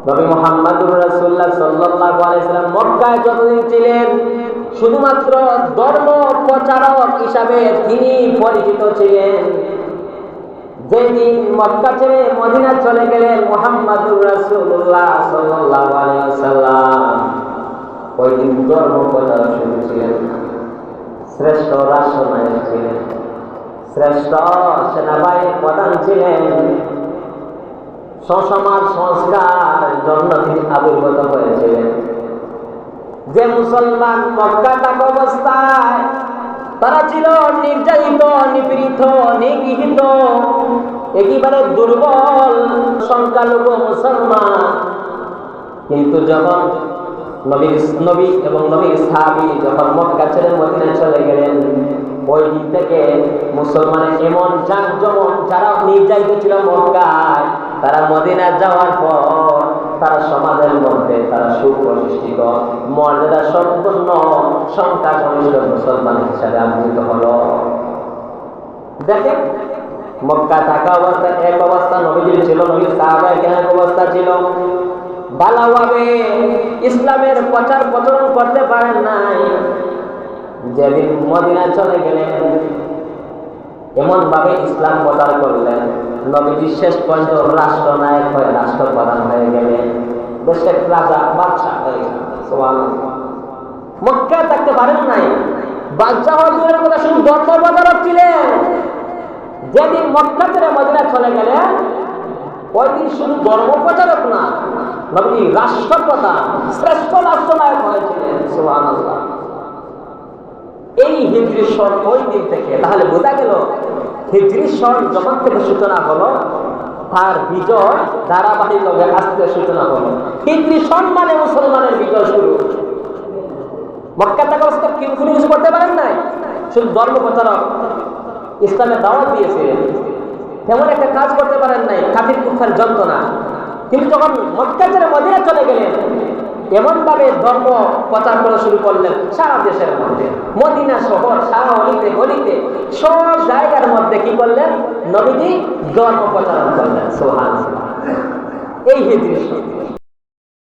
নবী মুহাম্মদুর রাসূলুল্লাহ সাল্লাল্লাহু আলাইহি ওয়াসাল্লাম মক্কায় যতদিন ছিলেন শুধুমাত্র ধর্ম প্রচারক হিসাবে তিনি পরিচিত ছিলেন। যেদিন মক্কা ছেড়ে মদিনা চলে গেলেন মুহাম্মদুর রাসূলুল্লাহ সাল্লাল্লাহু আলাইহি ওয়াসাল্লাম, ওই দিন ধর্ম প্রচারক শুরু ছিলেন। শ্রেষ্ঠ রাষ্ট্রনায়ক ছিলেন, শ্রেষ্ঠ সেনাবাহিনীর প্রধান ছিলেন, সমাজ সংস্কার জন্য তিনি আবির্ভূত হয়েছিলেন। যে মুসলমান মক্কা থাকা অবস্থায় তারা ছিল নির্যাতিত, নিপীড়িত, নিগৃহীত, একেবারে দুর্বল সংখ্যালঘু মুসলমান। কিন্তু যখন নবী এবং নবীর সাহাবী যখন মক্কা ছেড়ে মদিনায় চলে গেলেন, ওই দিক থেকে মুসলমানের এমন জাঁকজমক, যারা নির্যাতিত ছিল মক্কায়, তারা মদিনা যাওয়ার পর তারা সমাজের মধ্যে তারা সুপ্রতিষ্ঠিত মর্যাদা সম্পন্ন সংখ্যা গরিষ্ঠ মুসলমান হিসাবে আবির্ভূত হলো। দেখেন, মক্কা থাকা অবস্থা এক অবস্থা নবীজির ছিল, নবীর সাহাবায়ে কেরামের অবস্থা ছিল। ভালোভাবে ইসলামের প্রচার প্রচলন করতে পারেন নাই। যেদিন মদিনা চলে গেলেন, এমন ভাবে ইসলাম প্রচার করলেন, নবীজি শেষ পর্যন্ত রাষ্ট্রনায়ক হয়ে রাষ্ট্রপ্রধান হয়ে গেলেন, দেশের রাজা বাদশাহ হয়ে গেলেন। সুবহানাল্লাহ। মক্কায় থাকতে পারেন নাই, বাদশাহ হওয়ার দূরের কথা, শুধু ধর্ম প্রচারক ছিলেন। যেদিন মক্কা ছেড়ে মদিনা চলে গেলেন, ওই দিন শুধু ধর্ম প্রচারক না, নবী রাষ্ট্রপ্রধান, শ্রেষ্ঠ রাষ্ট্রনায়ক হয়েছিলেন। সুবহানাল্লাহ। এই হিজরি সন ওই দিন থেকে, তাহলে বোঝা গেল হিজরি সন যখন থেকে সূচনা হলো, তার বিজয় ধারাবাহিকভাবে আস্তে সূচনা হলো। হিজরি সন মানে মুসলমানের বিজয় শুরু। মক্কা থাকা অবস্থা কোনো কিছু করতে পারেন নাই, শুধু ধর্ম প্রচারক, ইসলামের দাওয়াত দিয়েছিলেন, তেমন একটা কাজ করতে পারেন নাই, কাফির কুফার যন্ত্রণা। কিন্তু যখন মক্কা ছেড়ে মদিনা চলে গেলেন, এমন ভাবে ধর্ম প্রচার করা শুরু করলেন সারা দেশের মধ্যে, মদিনা শহর, সারা অলিতে গলিতে, সব জায়গার মধ্যে কি করলেন, নবীজি ধর্ম প্রচার করলেন। সুবহানাল্লাহ। এই হিজরি